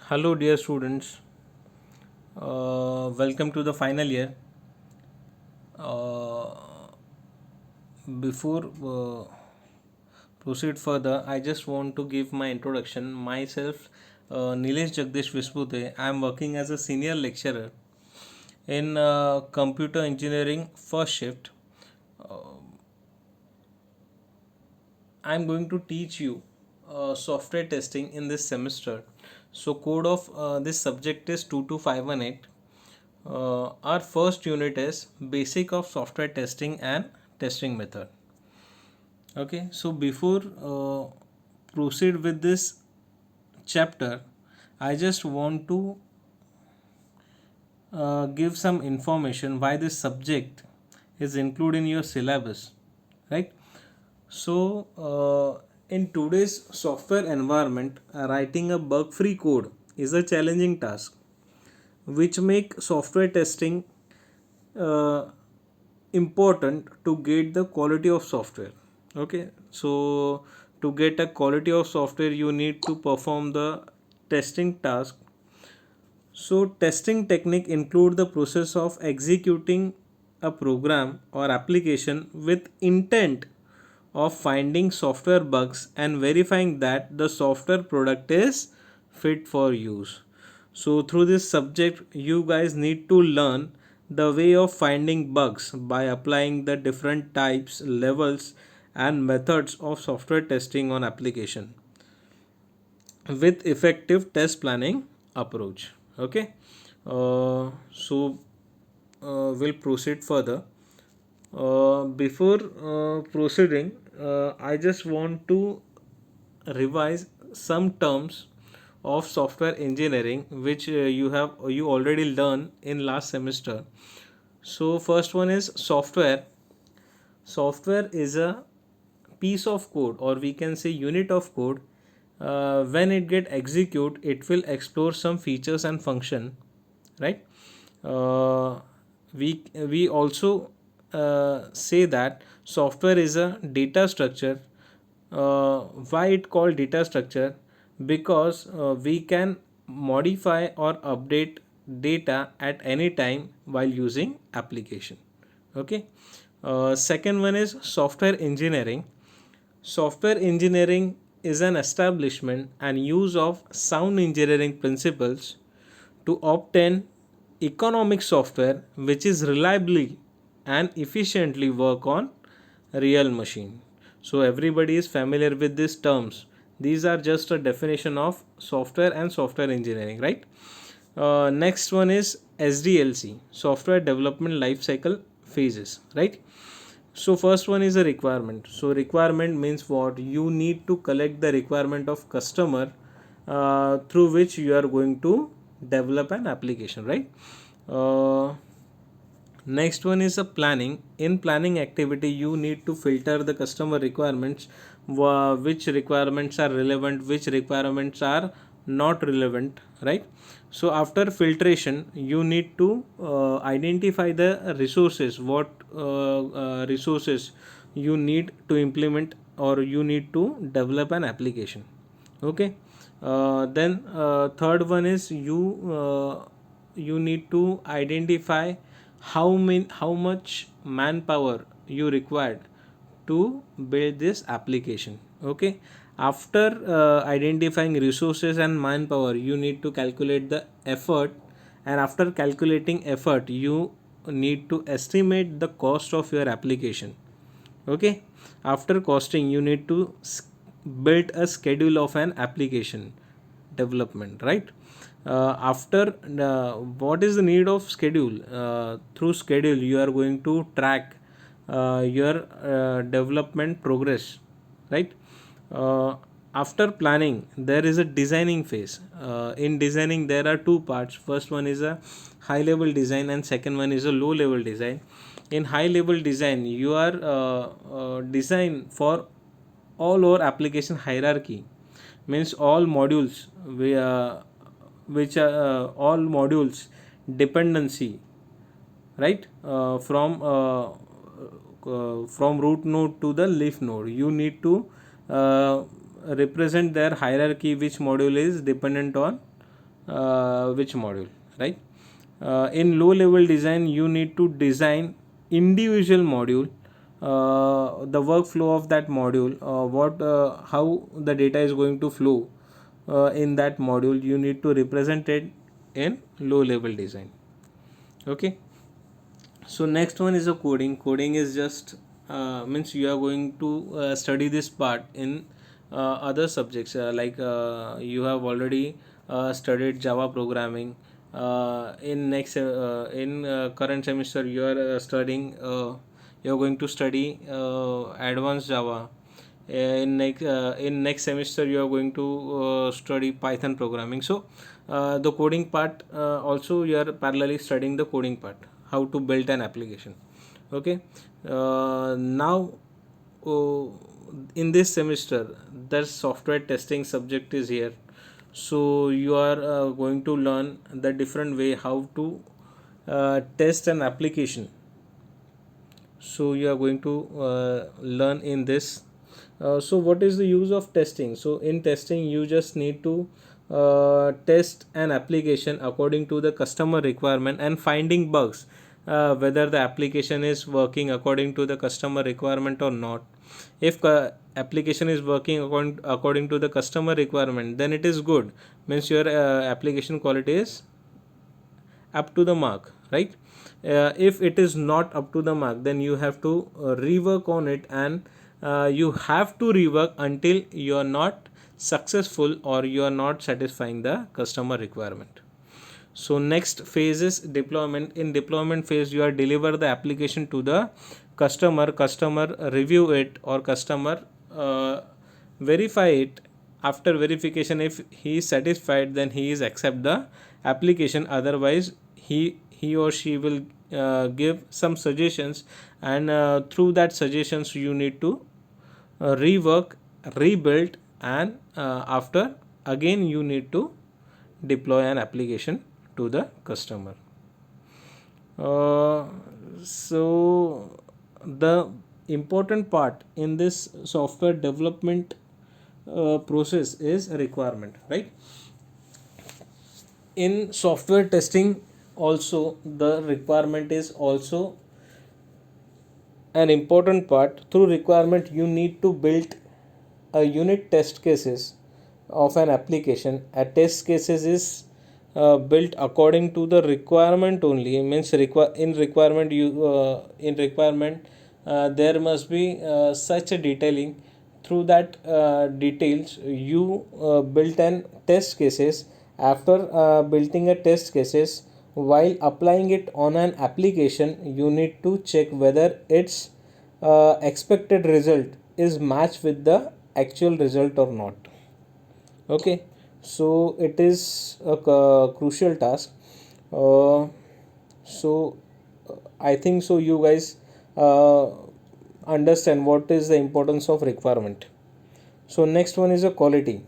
Hello, dear students. Welcome to the final year. Uh, before proceed further, I just want to give my introduction. Myself, Nilesh Jagdish Vispute. I am working as a senior lecturer in computer engineering first shift. I am going to teach you software testing in this semester. So, code of this subject is 22518. Our first unit is basic of software testing and testing method. Okay, so before proceed with this chapter, I just want to give some information why this subject is included in your syllabus, right? So, in today's software environment, writing a bug-free code is a challenging task, which make software testing uh, important to get the quality of software. Okay, so to get a quality of software, you need to perform the testing task. So testing technique include the process of executing a program or application with intent of finding software bugs and verifying that the software product is fit for use. So through this subject you guys need to learn the way of finding bugs by applying the different types, levels and methods of software testing on application with effective test planning approach. Okay, we'll proceed further. Before proceeding, I just want to revise some terms of software engineering which you already learned in last semester. So first one is software. Software is a piece of code, or we can say unit of code. When it get execute, it will explore some features and function, right? uh, we also say that software is a data structure. Why it called data structure? Because we can modify or update data at any time while using application. Okay, second one is software engineering. Software engineering is an establishment and use of sound engineering principles to obtain economic software which is reliably and efficiently work on real machine. So everybody is familiar with these terms. These are just a definition of software and software engineering, right? Next one is SDLC, software development lifecycle phases, right? So first one is a requirement. So requirement means what? You need to collect the requirement of customer through which you are going to develop an application, right? uh, Next one is a planning. In planning activity, you need to filter the customer requirements, which requirements are relevant, which requirements are not relevant, right? So after filtration, you need to identify the resources, what resources you need to implement or you need to develop an application. Okay, then third one is you need to identify how much manpower you required to build this application. Okay, after identifying resources and manpower, you need to calculate the effort, and after calculating effort you need to estimate the cost of your application. Okay, after costing you need to build a schedule of an application development, right? After what is the need of schedule? Through schedule you are going to track your development progress, right? After planning there is a designing phase. In designing there are two parts. First one is a high level design and second one is a low level design. In high level design you are design for all our application hierarchy, means all modules which are all modules dependency, right? From root node to the leaf node you need to represent their hierarchy, which module is dependent on which module, right? In low level design, you need to design individual module, the workflow of that module, how the data is going to flow in that module. You need to represent it in low level design. Okay. So next one is a coding is just means you are going to study this part in other subjects, you have already studied Java programming. In current semester you are studying, you are going to study advanced Java. In next semester you are going to study Python programming. So the coding part, also you are parallelly studying the coding part, how to build an application. Okay. Now uh, in this semester the software testing subject is here. So you are going to learn the different way how to test an application. So you are going to learn in this. So what is the use of testing? So in testing you just need to test an application according to the customer requirement and finding bugs, whether the application is working according to the customer requirement or not. If application is working according to the customer requirement, then it is good, means your application quality is up to the mark, right? If it is not up to the mark, then you have to rework on it, and you have to rework until you are not successful or you are not satisfying the customer requirement. So next phase is deployment. In deployment phase you are deliver the application to the customer review it, or customer verify it. After verification, if he is satisfied, then he is accept the application. Otherwise he or she will give some suggestions, and through that suggestions you need to rework, rebuild, and after again you need to deploy an application to the customer. So the important part in this software development process is requirement, right? In software testing also the requirement is also an important part. Through requirement you need to build a unit test cases of an application. A test cases is built according to the requirement only, means in requirement there must be such a detailing. Through that details you built an test cases. After building a test cases, while applying it on an application, you need to check whether its expected result is matched with the actual result or not. Okay. So it is a crucial task. So I think so you guys uh, understand what is the importance of requirement. So next one is a quality.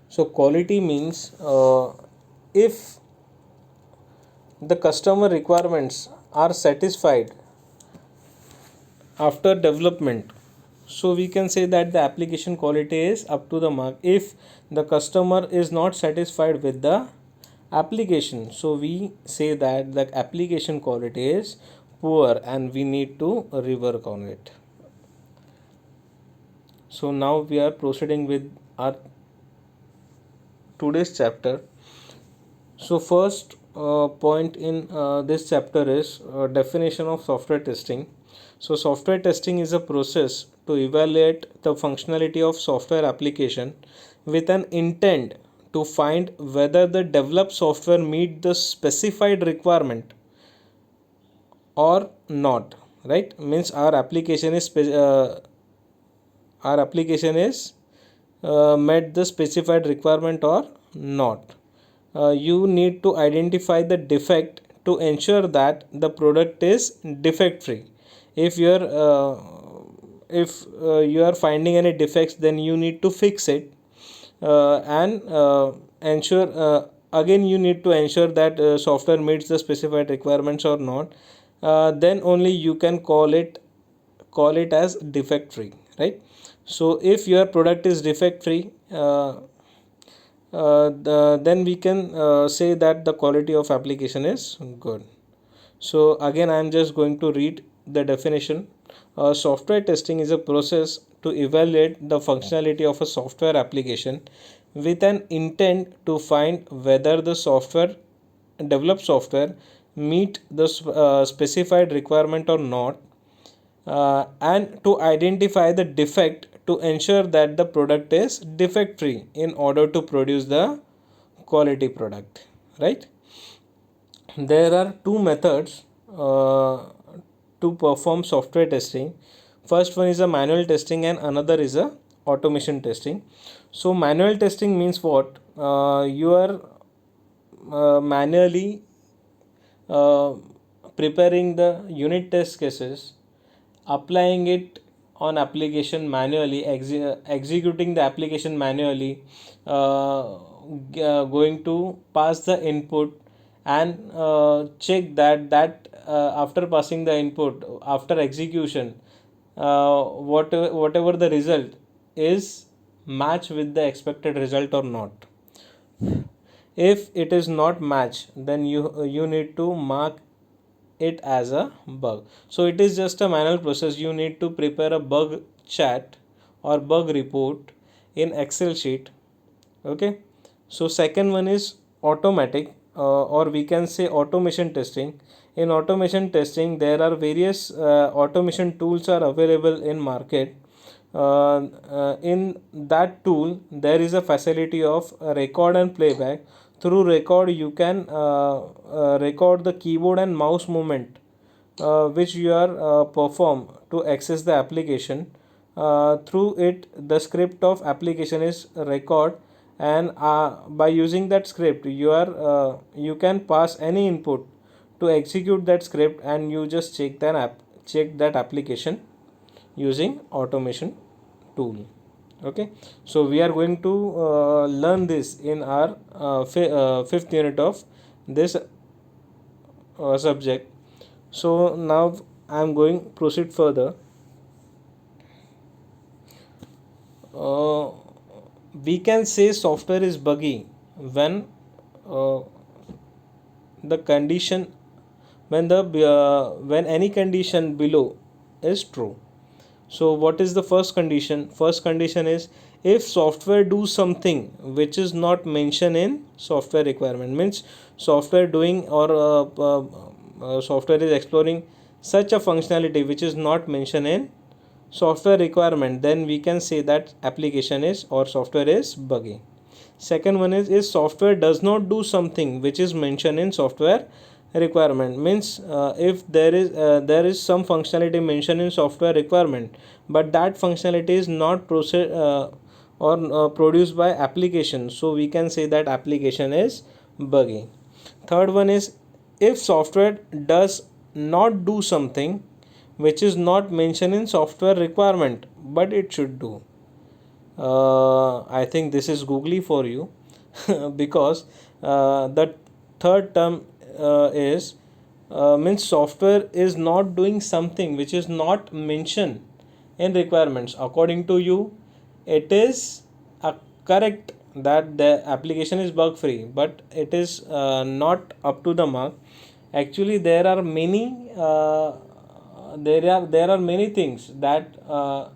So quality means if the customer requirements are satisfied after development, so we can say that the application quality is up to the mark. If the customer is not satisfied with the application, so we say that the application quality is poor and we need to rework on it. So now we are proceeding with our today's chapter. So first point in this chapter is definition of software testing. So software testing is a process to evaluate the functionality of software application with an intent to find whether the developed software meet the specified requirement or not, right? Means our application is met the specified requirement or not. You need to identify the defect to ensure that the product is defect free. If you are finding any defects, then you need to fix it, and ensure again you need to ensure that software meets the specified requirements or not. Then only you can call it as defect free, right? So if your product is defect free, then we can say that the quality of application is good. So again, I am just going to read the definition. Software testing is a process to evaluate the functionality of a software application with an intent to find whether the software developed software meet the specified requirement or not, and to identify the defect to ensure that the product is defect free in order to produce the quality product, right? There are two methods to perform software testing. First one is a manual testing and another is a automation testing. So manual testing means what? You are manually uh, preparing the unit test cases, applying it on application manually, executing the application manually, going to pass the input and check that after passing the input, after execution, whatever the result is, match with the expected result or not. If it is not match, then you need to mark it as a bug. So it is just a manual process. You need to prepare a bug chat or bug report in Excel sheet. Okay. So second one is automatic, or we can say automation testing. In automation testing, there are various automation tools are available in market. In that tool, there is a facility of record and playback. Through record, you can record the keyboard and mouse movement which you are perform to access the application. Through it, the script of application is record, and by using that script, you can pass any input to execute that script, and you just check that application using automation tool. Okay. So we are going to learn this in our fifth unit of this subject. So now I am going proceed further. uh, we can say software is buggy when uh, the condition when any condition below is true. So what is the first condition? First condition is if software do something which is not mentioned in software requirement. Means software doing or software is exploring such a functionality which is not mentioned in software requirement, then we can say that application is or software is buggy. Second one is software does not do something which is mentioned in software requirement. Means if there is some functionality mentioned in software requirement, but that functionality is not or produced by application, so we can say that application is buggy. Third one is if software does not do something which is not mentioned in software requirement but it should do. I think this is googly for you because the third term is means software is not doing something which is not mentioned in requirements. According to you, it is correct that the application is bug free, but it is not up to the mark. Actually, there are many things that are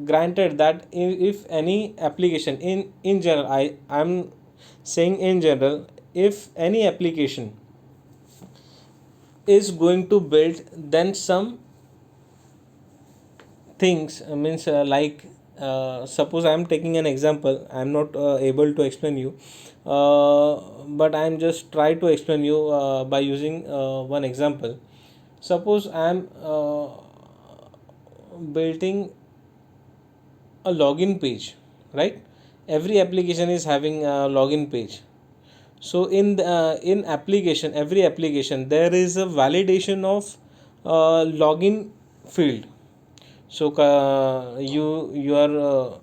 granted that if any application in general, I'm saying in general, if any application is going to build, then some things means like suppose I am taking an example. I am not able to explain you, but I am just try to explain you by using one example. Suppose I am building a login page, right? Every application is having a login page. So in application, every application there is a validation of login field. So you are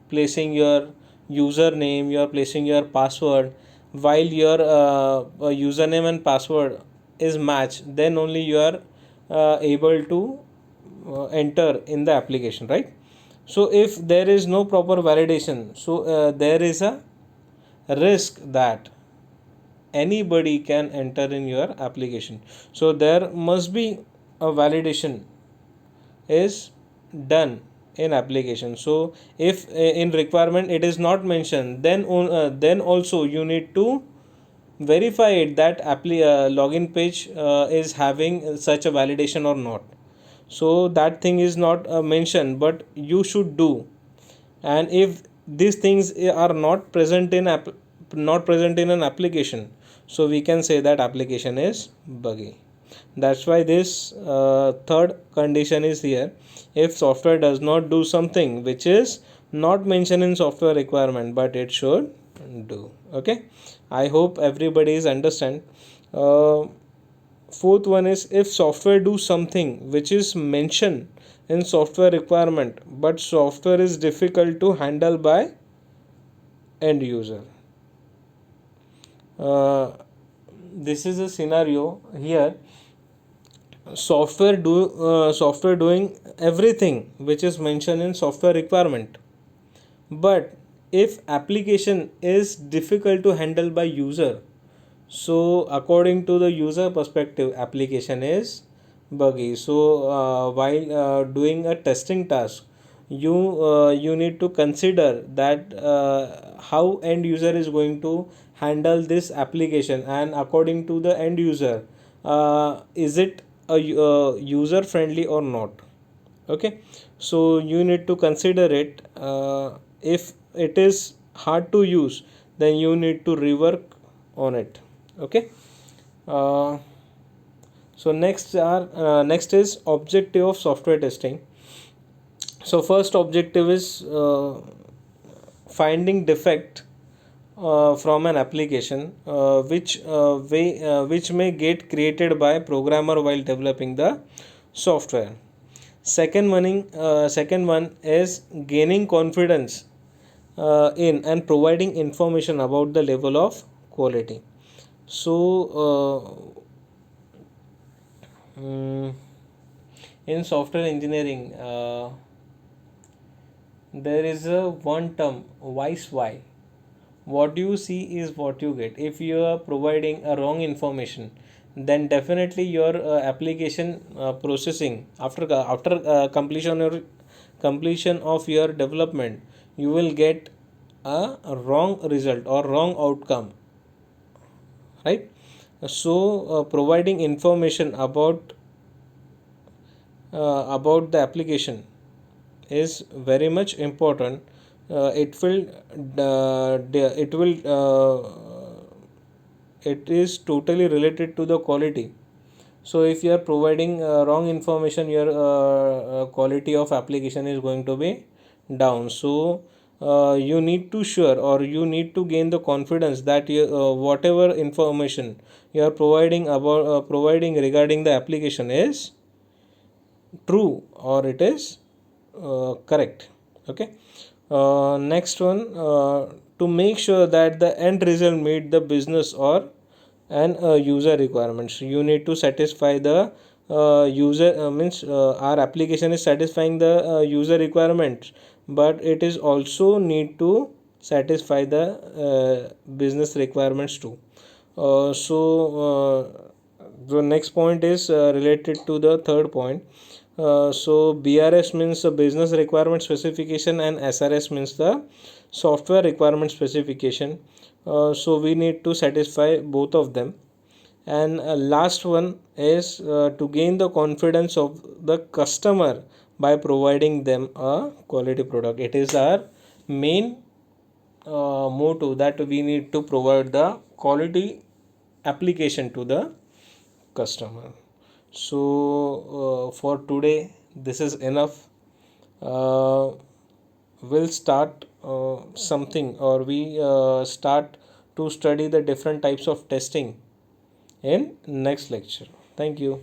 placing your username, you are placing your password. While your username and password is matched, then only you are able to enter in the application, right? So if there is no proper validation, so there is a risk that anybody can enter in your application. So there must be a validation is done in application. So if in requirement it is not mentioned, then also you need to verify it that login page is having such a validation or not. So that thing is not mentioned, but you should do. And if these things are not present in an application, so we can say that application is buggy. That's why this third condition is here. If software does not do something which is not mentioned in software requirement but it should do. Okay, I hope everybody is understand. uh, Fourth one is, if software do something which is mentioned in software requirement but software is difficult to handle by end user. uh, this is a scenario here. Software doing everything which is mentioned in software requirement, but if application is difficult to handle by user, so according to the user perspective application is buggy. So while doing a testing task, you need to consider that how end user is going to handle this application, and according to the end user, is it a user friendly or not. Okay, so you need to consider it. If it is hard to use, then you need to rework on it. Okay. uh, so next is objective of software testing. So first objective is finding defect from an application which may get created by programmer while developing the software. Second one is gaining confidence in and providing information about the level of quality. So in software engineering, there is a one term, wise why. What you see is what you get. If you are providing a wrong information, then definitely your application processing after completion of your development, you will get a wrong result or wrong outcome, right? So providing information about the application is very much important. It will it is totally related to the quality. So if you are providing wrong information, your quality of application is going to be down. So you need to sure, or you need to gain the confidence that whatever information you are providing regarding the application is true, or it is correct. Okay. Next one, to make sure that the end result meet the business or an user requirements, you need to satisfy the user means our application is satisfying the user requirements, but it is also need to satisfy the business requirements too. The next point is related to the third point. So BRS means the business requirement specification, and SRS means the software requirement specification. So we need to satisfy both of them. And last one is to gain the confidence of the customer by providing them a quality product. It is our main motto that we need to provide the quality application to the customer. So for today this is enough. uh, we'll start something, or we start to study the different types of testing in next lecture. Thank you.